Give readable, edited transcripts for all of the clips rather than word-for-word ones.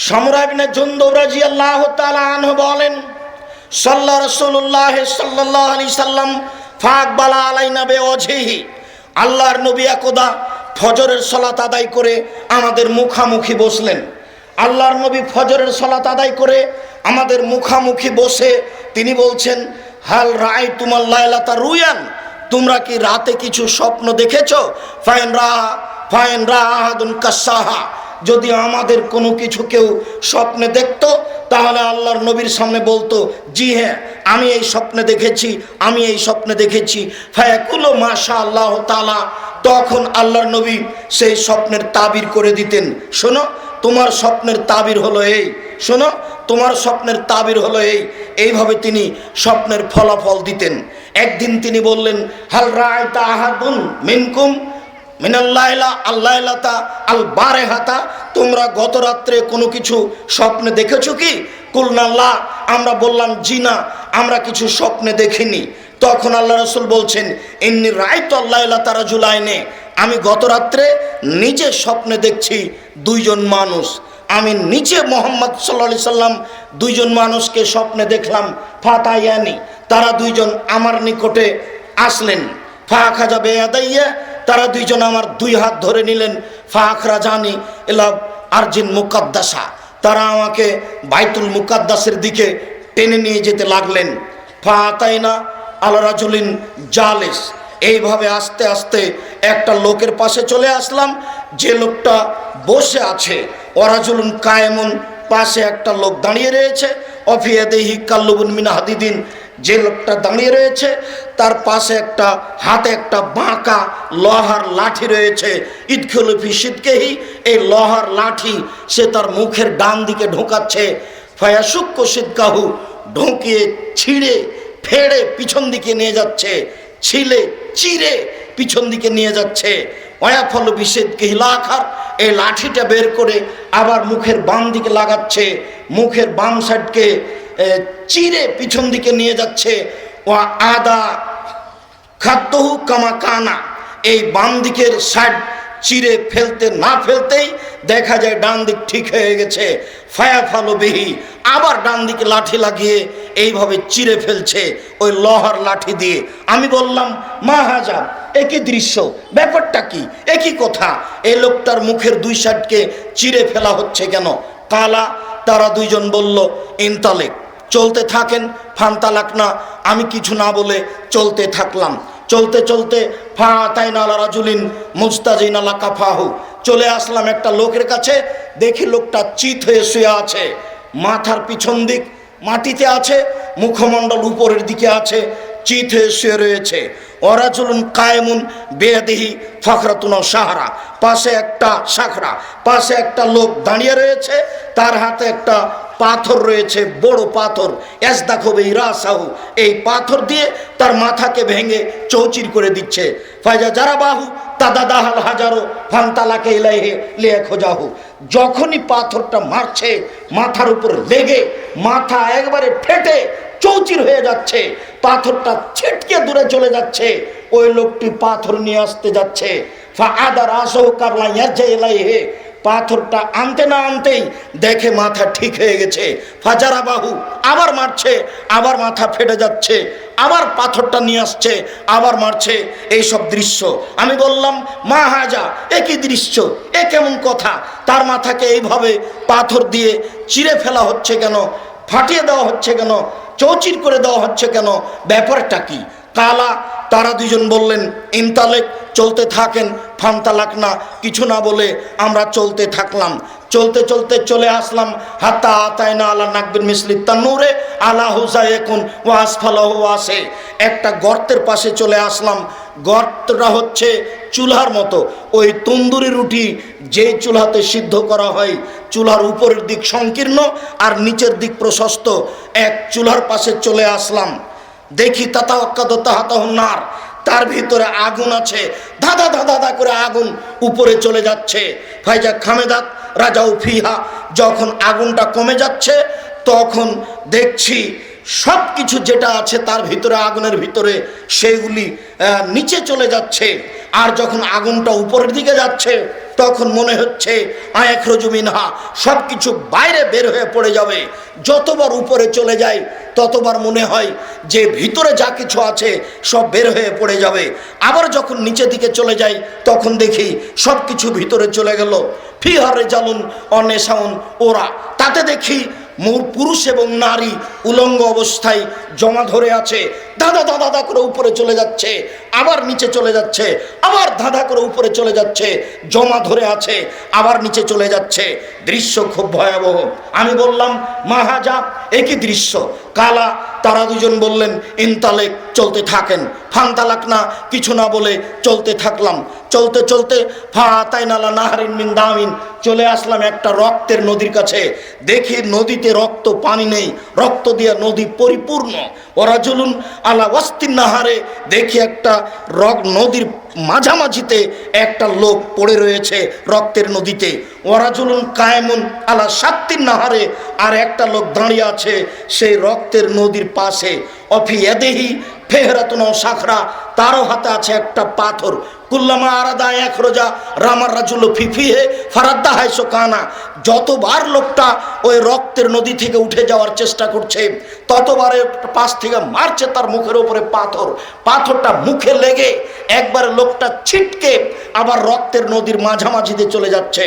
সামরা ইবনে জুনদুব রাদিয়াল্লাহু তাআলা আনহু বলেন, সাল্লা রাসূলুল্লাহ সাল্লাল্লাহু আলাইহি সাল্লাম ফাকবালা আলাইনা বিওয়াজহিহি, আল্লাহর নবী একদা ফজরের সালাত আদায় করে আমাদের মুখামুখি বসলেন। আল্লাহর নবী ফজরের সালাত আদায় করে আমাদের মুখামুখি বসে তিনি বলছেন, হাল রাআইতুমাল লাইলাতা রুয়ান, তোমরা কি রাতে কিছু স্বপ্ন দেখেছো? ফাইন রা আহাদুন কাসাহা, যদি আমাদের কোনো কিছু কেউ স্বপ্নে দেখতো তাহলে আল্লাহর নবীর সামনে বলতো, জি হ্যাঁ আমি এই স্বপ্নে দেখেছি, আমি এই স্বপ্নে দেখেছি। ফায়াকুলু মাশাআল্লাহ তাআলা, তখন আল্লাহর নবী সেই স্বপ্নের তাবির করে দিতেন। শোনো তোমার স্বপ্নের তাবির হলো এই, শোনো তোমার স্বপ্নের তাবির হলো এই, এইভাবে তিনি স্বপ্নের ফলাফল দিতেন। একদিন তিনি বললেন, হাল রাআইতা আহাদুন মিনকুম মিনাল্লাইলা আল্লাইলাতা আল বারেহাতা, তোমরা গত রাত্রে কোনো কিছু স্বপ্নে দেখেছো কি? কুলনাল্লাহ, আমরা বললাম জি না, আমরা কিছু স্বপ্নে দেখিনি। তখন আল্লাহ রাসূল বলছেন, ইন্নী রাআইতু আল্লাইলাতা রাজুলাইনে, আমি গত রাত্রে নিজে স্বপ্নে দেখছি দুইজন মানুষ। আমি নিজে মুহাম্মদ সাল্লাল্লাহু আলাইহি সাল্লাম দুইজন মানুষকে স্বপ্নে দেখলাম। ফাতায়ানি, তারা দুইজন আমার নিকটে আসলেন। ফাখাজা বেয়াদাইয়া, তারা দুইজন আমার দুই হাত ধরে নিলেন। ফাখরাজানি ইলা আরজিন মুকাদ্দাসা, তারা আমাকে বাইতুল মুকাদ্দাসের দিকে টেনে নিয়ে যেতে লাগলেন। ফাতাইনা আলা রাজুলিন জালিস, এইভাবে আস্তে আস্তে একটা লোকের পাশে চলে আসলাম, যে লোকটা বসে আছে। ওয়ারাজুলুন কায়েমুন, পাশে একটা লোক দাঁড়িয়ে রয়েছে। অফিয়াদেহি কাল্লুবুন মিন হাদিদিন, যে লোকটা দাঁড়িয়ে রয়েছে তার পাশে একটা হাতে একটা বাঁকা লোহার লাঠি রয়েছে। ইদখুলু ফি সিদকিহি, এই লোহার লাঠি সে তার মুখের ডান দিকে ঢোকাচ্ছে। ফায়াশুক্কু সিদকাহু, ঢোকিয়ে ছিঁড়ে ফেড়ে পিছন দিকে নিয়ে যাচ্ছে, ছিলে চিরে পিছন দিকে নিয়ে যাচ্ছে। ওয়াফলু বিসিদকিহি লাখার, এই লাঠিটা বের করে আবার মুখের বাম দিকে লাগাচ্ছে, মুখের বাম সাইডকে চিরে পিছন দিকে নিয়ে যাচ্ছে। ওয়া আদা খাদ্যহু কামা কানা, এই বাম দিকের সাইড চিরে ফেলতে না ফেলতেই দেখা যায় ডান দিক ঠিক হয়ে গেছে। ফায়াফালু বিহি, আবার ডান দিকে লাঠি লাগিয়ে এইভাবে চিরে ফেলছে ওই লোহার লাঠি দিয়ে। আমি বললাম, মা হাজা, একই দৃশ্য, ব্যাপারটা কি, একই কথা, এই লোকটার মুখের দুই সাইডকে চিরে ফেলা হচ্ছে কেন? কালা, তারা দুইজন বলল, ইনতালেক, চলতে থাকেন। ফান্তালাক না, আমি কিছু না বলে চলতে থাকলাম। চলতে চলতে ফাতাইনা আলা রাজুলিন মুস্তাজিন আলা কাফাহু, চলে আসলাম একটা লোকের কাছে। দেখি লোকটা চিত হয়ে শুয়ে আছে, মাথার পিছন দিক মাটিতে আছে, মুখমণ্ডল উপরের দিকে আছে, চিত হয়ে শুয়ে রয়েছে। ওয়ারাজুলুন কায়েমুন বেয়াদিহি ফখরাতুন সাহারা, পাশে একটা শাখরা, পাশে একটা লোক দাঁড়িয়ে রয়েছে, তার হাতে একটা পাথর রয়েছে, বড় পাথর। এসদাখবে ইরাসাহু, এই পাথর দিয়ে তার মাথাকে ভেঙে চৌচির করে দিচ্ছে। ফায়জা যারা বাহু তাদাদাহাল হাজারো ফান্তালাকে ইলাইহে লিয়া খোঁজাহু, যখনই পাথরটা মারছে মাথার উপর লেগে মাথা একবারে ফেটে চৌচির হয়ে যাচ্ছে, পাথরটা ছিটকে দূরে চলে যাচ্ছে। ওই লোকটি পাথর নিয়ে আসতে যাচ্ছে। ফা আদার আসহু কাবলা ইয়ারজা ইলাইহে, পাথরটা আনতে না আনতেই দেখে মাথা ঠিক হয়ে গেছে। ফাজারা বাহু, আবার মারছে, আবার মাথা ফেটে যাচ্ছে, আবার পাথরটা নিয়ে আসছে, আবার মারছে। এইসব দৃশ্য আমি বললাম, মা হাজা, একই দৃশ্য, এ কেমন কথা? তার মাথাকে এইভাবে পাথর দিয়ে চিরে ফেলা হচ্ছে কেন? ফাটিয়ে দেওয়া হচ্ছে কেন? চৌচির করে দেওয়া হচ্ছে কেন? ব্যাপারটা কি? কালা, তারা দুইজন বললেন, ইনতালেক, চলতে থাকেন। ফান্তালাক না, কিছু না বলে আমরা চলতে থাকলাম। চলতে চলতে চলে আসলাম হাত্তা আতাইনা আলা নাকবিন মিসলিত তান্নুরে আলা হুজাইকুন ওয়া আসফালাহু ওয়াসে, একটা গর্তের পাশে চলে আসলাম। গর্তটা হচ্ছে চুলার মতো, ওই তন্দুরি রুটি যে চুলাতে সিদ্ধ করা হয়, চুলার উপরের দিক সংকীর্ণ আর নিচের দিক প্রশস্ত। এক চুলার পাশে চলে আসলাম, দেখি তাতাওয়াক্কাদতাহাতাহুন্নার, তার ভিতরে আগুন আছে, ধাঁধা ধাঁধা ধাঁধা করে আগুন উপরে চলে যাচ্ছে। ফাইজা খামেদাত রাজাউ ফিহা, যখন আগুনটা কমে যাচ্ছে তখন দেখছি সব কিছু যেটা আছে তার ভিতরে, আগুনের ভিতরে, সেগুলি নিচে চলে যাচ্ছে। আর যখন আগুনটা উপরের দিকে যাচ্ছে তখন মনে হচ্ছে আয়াখরুজু মিনহা, সব কিছু বাইরে বের হয়ে পড়ে যাবে। যতবার উপরে চলে যায় ততবার মনে হয় যে ভিতরে যা কিছু আছে সব বের হয়ে পড়ে যাবে। আবার যখন নিচের দিকে চলে যাই তখন দেখি সব কিছু ভিতরে চলে গেল। ফিহা রিজালুন ওয়া নিসাউন, ওরা তাতে দেখি পুরুষ এবং নারী উলঙ্গ অবস্থায় জমা ধরে আছে। দাদা দাদা করে উপরে চলে যাচ্ছে, আবার নিচে চলে যাচ্ছে, আবার ধাঁধা করে উপরে চলে যাচ্ছে, জমা ধরে আছে, আবার নিচে চলে যাচ্ছে। দৃশ্য খুব ভয়াবহ। আমি বললাম মাহাজা, একই দৃশ্য। কালা, তারা দুজন বললেন ইনতালেক, চলতে থাকেন। ফান্তালাক না, কিছু না বলে চলতে থাকলাম। চলতে চলতে ফাতাইনালা নাহারিন মিন দামিন, চলে আসলাম একটা রক্তের নদীর কাছে। দেখি নদীতে রক্ত, পানি নেই, রক্ত দিয়ে নদী পরিপূর্ণ। ওরা জুলুন আলা ওয়াস্তিন নাহারে, দেখি একটা নদীর মাঝামাঝিতে একটা লোক পড়ে রয়েছে রক্তের নদীতে। ওরা জুলুন কায়েমুন আলা সাত্তিন নাহারে, আর একটা লোক দাঁড়িয়ে আছে সেই রক্তের নদীর পাশে। অফি এদেহি ফেহরাতুন সাখরা, তারও হাতে আছে একটা পাথর। কুল্লামা আরাদা এক রোজা রামার রাজুল ফিফিহে ফারাদ্দা হাইসো কানা, যতবার লোকটা ওই রক্তের নদী থেকে উঠে যাওয়ার চেষ্টা করছে ততবারে পাশ থেকে মারছে তার মুখের উপরে পাথর। পাথরটা মুখে লেগে একবারে লোকটা ছিটকে আবার রক্তের নদীর মাঝামাঝিতে চলে যাচ্ছে।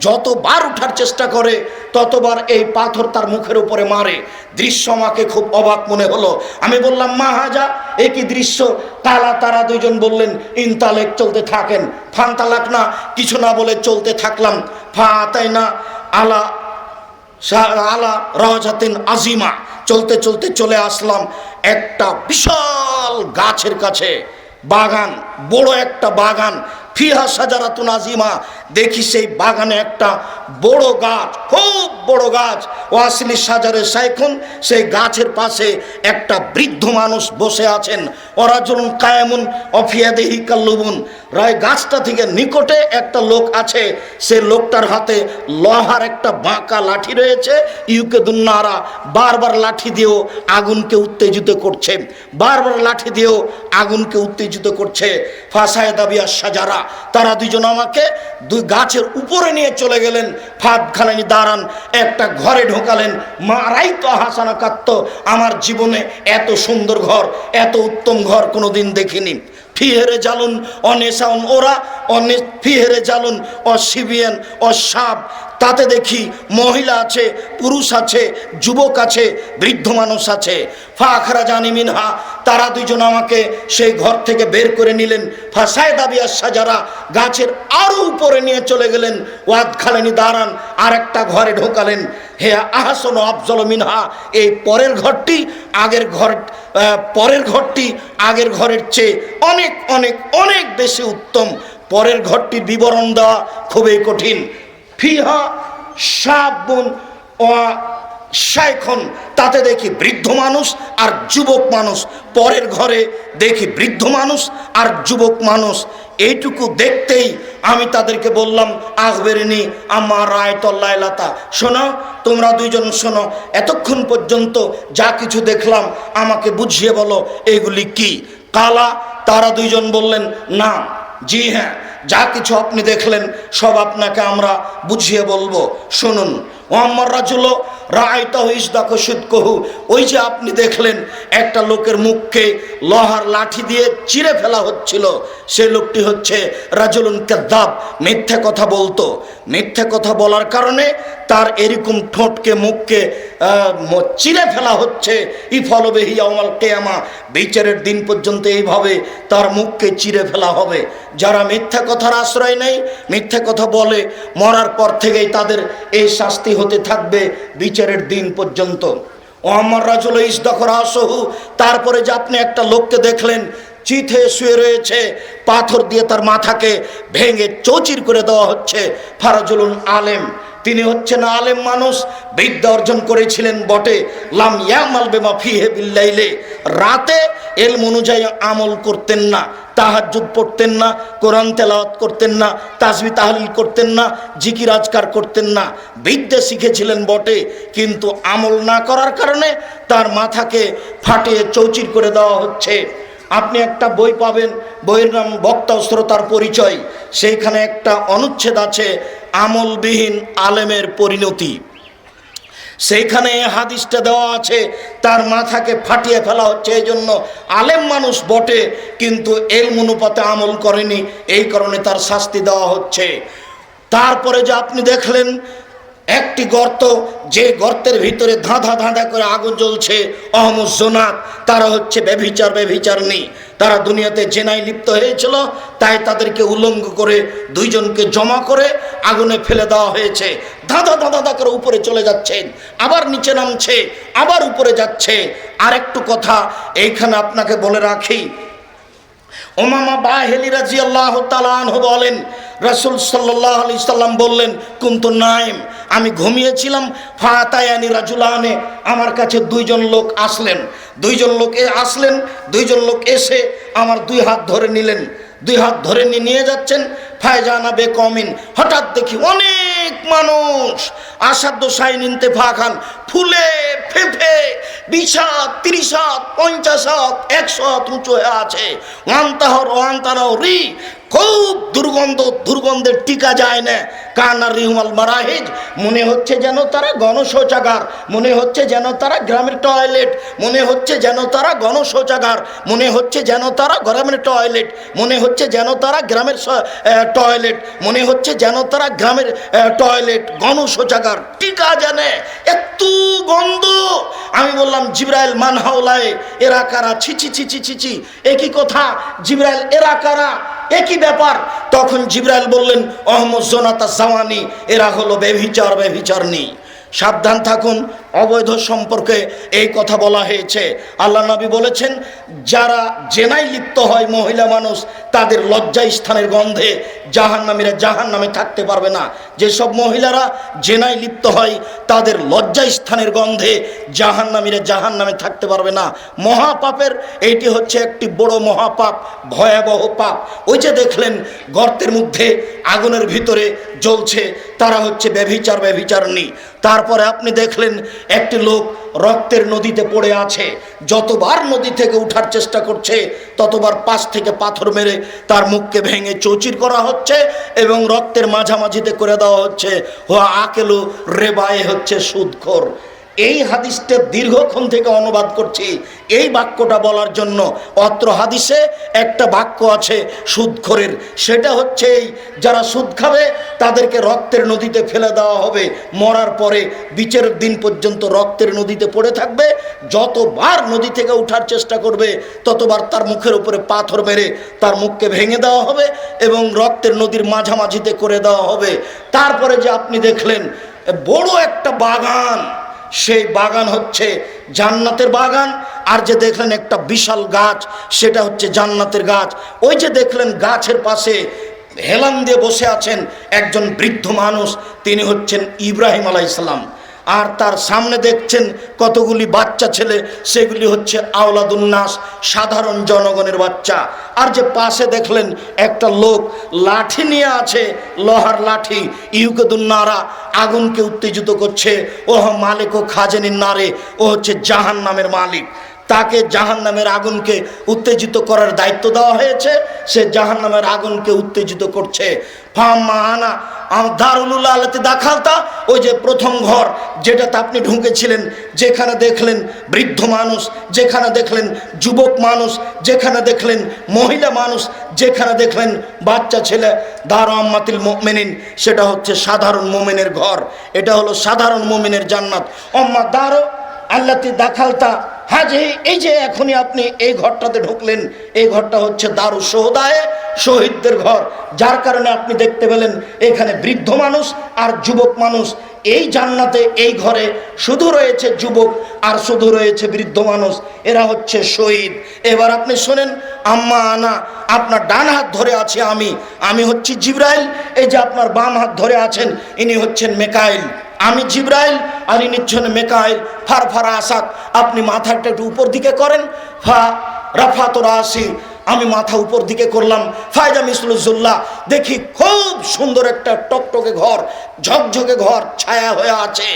যতবার উঠার চেষ্টা করে ততবার এই পাথর তার মুখের উপরে মারে। দৃশ্য আমাকে খুব অবাক মনে হলো। আমি বললাম মাহাজা, একই দৃশ্য। কালা, তারা দুইজন বললেন ইনতালেক, চলতে থাকেন। ফান্তালাক না, কিছু না বলে চলতে থাকলাম। ফাতাইনা আলা আলা রাজাতিন আজিমা, চলতে চলতে চলে আসলাম একটা বিশাল গাছের কাছে। বাগান, বড় একটা বাগান। ফিহা সাজারাতুন আজিমা, দেখি সেই বাগানে একটা বড় গাছ, খুব বড় গাছ। ওয়াসিলি সাজারে সাইখুন, সেই গাছের পাশে একটা বৃদ্ধ মানুষ বসে আছেন। ওরাজুলুন কায়েমুন অফিয়াদেহি কাল্লুবুন, রায় গাছটা থেকে নিকটে একটা লোক আছে। সে লোকটার হাতে লোহার একটা বাঁকা লাঠি রয়েছে। ইউকে দুন্নারা, বারবার লাঠি দিয়েও আগুনকে উত্তেজিত করছে, বারবার লাঠি দিয়েও আগুনকে উত্তেজিত করছে। ফাসায়দাবিয়া সাজারা, তারা দুজন আমাকে দুই গাছের উপরে নিয়ে চলে গেলেন। ফাদ খালানি দাঁড়ান, একটা ঘরে ঢোকালেন। মারাই তো হাসানা কাত্ত, আমার জীবনে এত সুন্দর ঘর, এত উত্তম ঘর কোনোদিন দেখিনি। ফিহেরে জালুন অনেসাউন, ওরা ফিহেরে জালুন অশিবিয়ান অসাব, তাতে দেখি মহিলা আছে, পুরুষ আছে, যুবক আছে, বৃদ্ধ মানুষ আছে। ফাখরা জানি মিনহা, তারা দুইজন আমাকে সেই ঘর থেকে বের করে নিলেন। ফাসায়দাবিয়া সাজারা, গাছের আরো উপরে নিয়ে চলে গেলেন। ওয়াদ খালেনি দাঁড়ান, আর একটা ঘরে ঢোকালেন। হে আহসান আফজল মিনহা, এই পরের ঘরটি আগের ঘরের চেয়ে অনেক অনেক অনেক বেশি উত্তম। পরের ঘরটির বিবরণ দেওয়া খুবই কঠিন। ফিহা শাবুন ওয়া শাইখুন, তাতে দেখি বৃদ্ধ মানুষ আর যুবক মানুষ। পরের ঘরে দেখি বৃদ্ধ মানুষ আর যুবক মানুষ। এইটুকু দেখতেই আমি তাদেরকে বললাম আখবেরিনি আমার রায়তল্লাইলাতা, শোনো, তোমরা দুইজন শোনো, এতক্ষণ পর্যন্ত যা কিছু দেখলাম আমাকে বুঝিয়ে বলো এগুলি কি। কালা, তারা দুইজন বললেন না, জি হ্যাঁ, যা কিছু আপনি দেখলেন সব আপনাকে আমরা বুঝিয়ে বলবো, শুনুন। ওয়াম্মার রাজুল রাআইতাহু ইসদাকু শুদকুহু, ওই যে আপনি দেখলেন একটা লোকের মুখকে লোহার লাঠি দিয়ে চিরে ফেলা হচ্ছিল, সে লোকটি হচ্ছে রাজুলুন কাযযাব, মিথ্যা কথা বলতো। মিথ্যা কথা বলার কারণে তার এরকম ঠোঁটকে, মুখকে চিরে ফেলা হচ্ছে। ইফলবেহি ইয়াউমাল কিয়ামা, বিচারের দিন পর্যন্ত এইভাবে তার মুখকে চিরে ফেলা হবে। যারা মিথ্যা কথার আশ্রয় নেই, মিথ্যা কথা বলে, মরার পর থেকেই তাদের এই শাস্তি হতে থাকবে বিচারের দিন পর্যন্ত। ও আমার রাজুল ইসদাখরা আসহু, তারপরে যে আপনি একটা লোককে দেখলেন চিথে শুয়ে রয়েছে, পাথর দিয়ে তার মাথাকে ভেঙে চৌচির করে দেওয়া হচ্ছে। ফারাজুলুন আলেম, তিনি হচ্ছেন আলেম মানুষ, বিদ্যা অর্জন করেছিলেন বটে। লাম ইয়ামাল বিমা ফিহি বিল্লাইলে, রাতে এলম অনুযায়ী আমল করতেন না, তাহাজ্জুদ পড়তেন না, কোরআন তেলাওয়াত করতেন না, তাসবিহ তাহলিল করতেন না, জিকির আজকার করতেন না। বিদ্যা শিখেছিলেন বটে, কিন্তু আমল না করার কারণে তার মাথাকে ফাটিয়ে চৌচির করে দেওয়া হচ্ছে। আপনি একটা বই পাবেন, বইয়ের নাম বক্তা ও শ্রোতার পরিচয়। সেইখানে একটা অনুচ্ছেদ আছে আমলবিহীন আলেমের পরিণতি। সেইখানে হাদিসটা দেওয়া আছে, তার মাথাকে ফাটিয়ে ফেলা হচ্ছে। এই জন্য আলেম মানুষ বটে, কিন্তু এলম অনুপাতে আমল করেনি, এই কারণে তার শাস্তি দেওয়া হচ্ছে। তারপরে যে আপনি দেখলেন একটি গর্ত, যে গর্তের ভিতরে ধাঁধা ধাঁধা করে আগুন জ্বলছে, অহমুজনাত, তারা হচ্ছে ব্যভিচারনী। তারা দুনিয়াতে জেনায় লিপ্ত হয়েছিল, তাই তাদেরকে উলঙ্গ করে দুইজনকে জমা করে আগুনে ফেলে দেওয়া হয়েছে। ধাঁধা ধাঁধা করে উপরে চলে যাচ্ছেন, আবার নিচে নামছে, আবার উপরে যাচ্ছে। আর একটু কথা এইখানে আপনাকে বলে রাখি, উমামা বাহিলি রাদিয়াল্লাহু তাআলা আনহু বলেন, রাসূল সাল্লাল্লাহু আলাইহি সাল্লাম বললেন, কুনতু নাইম, আমি ঘুমিয়েছিলাম, ফাতায়ানি রাজুলানে, আমার কাছে দুইজন লোক আসলেন। দুইজন লোক এসে আমার দুই হাত ধরে নিলেন, দুই হাত ধরে নিয়ে যাচ্ছেন। ফায়জানা বে কমিন, হঠাৎ দেখি অনেক মানুষ, আসাধ্য সাইন ইন্তেফাখান, ফুলে ফেফে 20 হাত 30 হাত 50 হাত 100 হাত উঁচু হয়ে আছে। ওয়ান্তানাও রি, খুব দুর্গন্ধের টিকা যায় না। কানা রিহুমাল মারাহিজ, মনে হচ্ছে যেন তারা গণশৌচাগার, মনে হচ্ছে যেন তারা গ্রামের টয়লেট, মনে হচ্ছে যেন তারা গণশৌচাগার, মনে হচ্ছে যেন তারা গ্রামের টয়লেট, মনে হচ্ছে যেন তারা গ্রামের টয়লেট, মনে হচ্ছে যেন তারা গ্রামের টয়লেট, গণশৌচাগার, টিকা জানে, এত গন্ধ। আমি বললাম, জিবরাইল মান হাওলায়ে, এরা কারা? ছি ছি ছি ছি ছি ছি, একই কথা জিবরাইল, এরা কারা, একই ব্যাপার। তখন জিবরাইল বললেন, অহমুজনাতা জাওয়ানি, এরা হলো ব্যভিচারনী। সাবধান থাকুন, অবৈধ সম্পর্কে এই কথা বলা হয়েছে। আল্লাহ নবী বলেছেন, যারা জেনায় লিপ্ত হয় মহিলা মানুষ, তাদের লজ্জা স্থানের গন্ধে জাহান্নামীরা জাহান্নামে থাকতে পারবে না। যেসব মহিলারা জেনায় লিপ্ত হয়, তাদের লজ্জা স্থানের গন্ধে জাহান্নামীরা জাহান্নামে থাকতে পারবে না। মহাপাপের এইটি হচ্ছে একটি বড় মহাপাপ, ভয়াবহ পাপ। ওই যে দেখলেন গর্তের মধ্যে আগুনের ভিতরে জ্বলছে, তারা হচ্ছে ব্যভিচারনী। তারপরে আপনি দেখলেন একটি লোক রক্তের নদীতে পড়ে আছে। যতবার নদী থেকে উঠার চেষ্টা করছে, ততবার পাশ থেকে পাথর মেরে তার মুখকে ভেঙে চৌচির করা হচ্ছে এবং রক্তের মাঝামাঝিতে করে দেওয়া হচ্ছে। হুয়া আকেলু রেবায়ে, হচ্ছে সুদখোর। এই হাদিসটা দীর্ঘক্ষণ থেকে অনুবাদ করছি এই বাক্যটা বলার জন্য। অত্র হাদিসে একটা বাক্য আছে সুদখোরের, সেটা হচ্ছে এই, যারা সুদ খাবে তাদেরকে রক্তের নদীতে ফেলে দেওয়া হবে। মরার পরে বিচারের দিন পর্যন্ত রক্তের নদীতে পড়ে থাকবে। যতবার নদী থেকে ওঠার চেষ্টা করবে, ততবার তার মুখের উপরে পাথর মেরে তার মুখকে ভেঙে দেওয়া হবে এবং রক্তের নদীর মাঝামাঝিতে করে দেওয়া হবে। তারপরে যে আপনি দেখলেন বড় একটা বাগান, সেই বাগান হচ্ছে জান্নাতের বাগান। আর যে দেখলেন একটা বিশাল গাছ, সেটা হচ্ছে জান্নাতের গাছ। ওই যে দেখলেন গাছের পাশে হেলান দিয়ে বসে আছেন একজন বৃদ্ধ মানুষ, তিনি হচ্ছেন ইব্রাহিম আলাইহিস সালাম। আর তার সামনে দেখছেন কতগুলি বাচ্চা ছেলে, সেগুলি হচ্ছে আওলাদুন্নাস, সাধারণ জনগণের বাচ্চা। আর যে পাশে দেখলেন একটা লোক লাঠি নিয়ে আছে, লোহার লাঠি, ইউকেদুন্নারা, আগুনকে উত্তেজিত করছে। ওহ মালিক ও খাজেনিন নারে, ও হচ্ছে জাহান্নামের মালিক। তাকে জাহান্নামের আগুনকে উত্তেজিত করার দায়িত্ব দেওয়া হয়েছে, সে জাহান্নামের আগুনকে উত্তেজিত করছে। ফাম্মা আনা দারুল আলাতে দাখালতা, ওই যে প্রথম ঘর যেটাতে আপনি ঢুকেছিলেন, যেখানে দেখলেন বৃদ্ধ মানুষ, যেখানে দেখলেন যুবক মানুষ, যেখানে দেখলেন মহিলা মানুষ, যেখানে দেখলেন বাচ্চা ছেলে, দারু আম্মাতিল মুমিনিন, সেটা হচ্ছে সাধারণ মুমিনের ঘর। এটা হলো সাধারণ মুমিনের জান্নাত। আম্মা দারু আল্লাতি দাখালতা, হ্যাঁ, যে এই যে এখনই আপনি এই ঘরটাতে ঢুকলেন, এই ঘরটা হচ্ছে দারু সোহদায়ে, শহীদদের ঘর। যার কারণে আপনি দেখতে পেলেন এখানে বৃদ্ধ মানুষ আর যুবক মানুষ। এই জান্নাতে এই ঘরে শুধু রয়েছে যুবক আর শুধু রয়েছে বৃদ্ধ মানুষ, এরা হচ্ছে শহীদ। এবার আপনি শোনেন, আম্মা আনা, আপনার ডান হাত ধরে আছি আমি হচ্ছি জিবরাইল। এই যে আপনার বাম হাত ধরে আছেন, ইনি হচ্ছেন মেকাইল। আমি জিবরাইল আর ইনি হচ্ছেন মেকাইল। ফারফারা আসাক, আপনি মাথাটা একটু উপর দিকে করেন। ফা রাফাতুর আসি, আমি মাথা উপর দিকে করলাম। ফায়দা মিসলুজুল্লাহ, দেখি খুব সুন্দর একটা টকটকে ঘর, ঝকঝকে ঘর, ছায়া হয়ে আছে,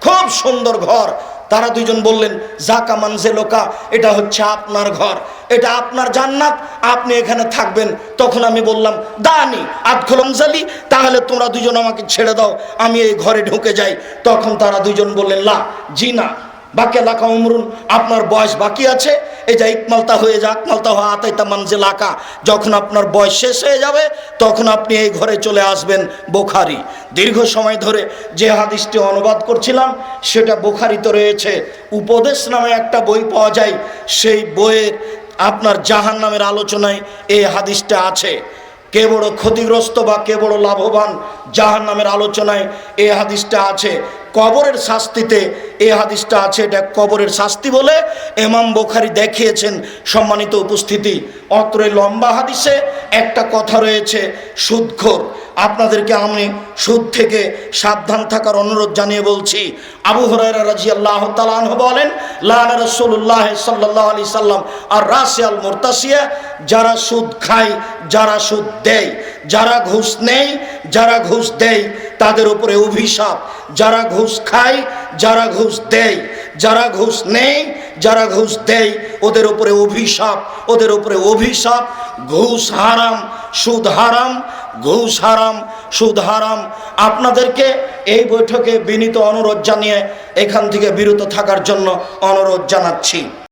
খুব সুন্দর ঘর। তারা দুইজন বললেন, জাকা মানজিলুকা, এটা হচ্ছে আপনার ঘর, এটা আপনার জান্নাত, আপনি এখানে থাকবেন। তখন আমি বললাম, দানি আদখুলুম জালি, তাহলে তোমরা দুজন আমাকে ছেড়ে দাও, আমি এই ঘরে ঢুকে যাই। তখন তারা দুইজন বললেন, লা, জি না, বাকি এলাকা উমরুন, আপনার বয়স বাকি আছে। এই যে ইকমালতা হয়ে যাক, মালতা হওয়া আতাইতা মানজিল আকা, যখন আপনার বয়স শেষ হয়ে যাবে তখন আপনি এই ঘরে চলে আসবেন। বুখারী। দীর্ঘ সময় ধরে যে হাদিসটি অনুবাদ করছিলাম সেটা বুখারীতে রয়েছে। উপদেশ নামে একটা বই পাওয়া যায়, সেই বইয়ের আপনার জাহান্নামের আলোচনায় এই হাদিসটা আছে। কে বড় ক্ষতিগ্রস্ত বা কে বড় লাভবান, জাহান্নামের আলোচনায় এই হাদিসটা আছে। কবরের শাস্তিতে এই হাদিসটা আছে, এটা কবরের শাস্তি বলে ইমাম বুখারী দেখিয়েছেন। সম্মানিত উপস্থিতি, অত্র লম্বা হাদিসে একটা কথা রয়েছে, সুদখোর। আপনাদেরকে আমি সুদ থেকে সাবধান থাকার অনুরোধ জানিয়ে বলছি। আবু হুরায়রা রাদিয়াল্লাহু তাআলা আনহু বলেন, লানা রাসূলুল্লাহ সাল্লাল্লাহু আলাইহি সাল্লাম আর রাসিয়াল মুরতাসিয়া, যারা সুদ খায়, যারা সুদ দেয়, যারা ঘুষ নেয়, যারা ঘুষ দেয়, তাদের উপরে অভিশাপ। যারা ঘুষ খায়, যারা ঘুষ দেয়, যারা ঘুষ নেয়, যারা ঘুষ দেয়, ওদের উপরে অভিশাপ, ওদের উপরে অভিশাপ। ঘুষ হারাম, সুদ হারাম, ঘুষ হারাম, সুদ হারাম। আপনাদেরকে এই বৈঠকে বিনীত অনুরোধ জানিয়ে এখান থেকে বিরত থাকার জন্য অনুরোধ জানাচ্ছি।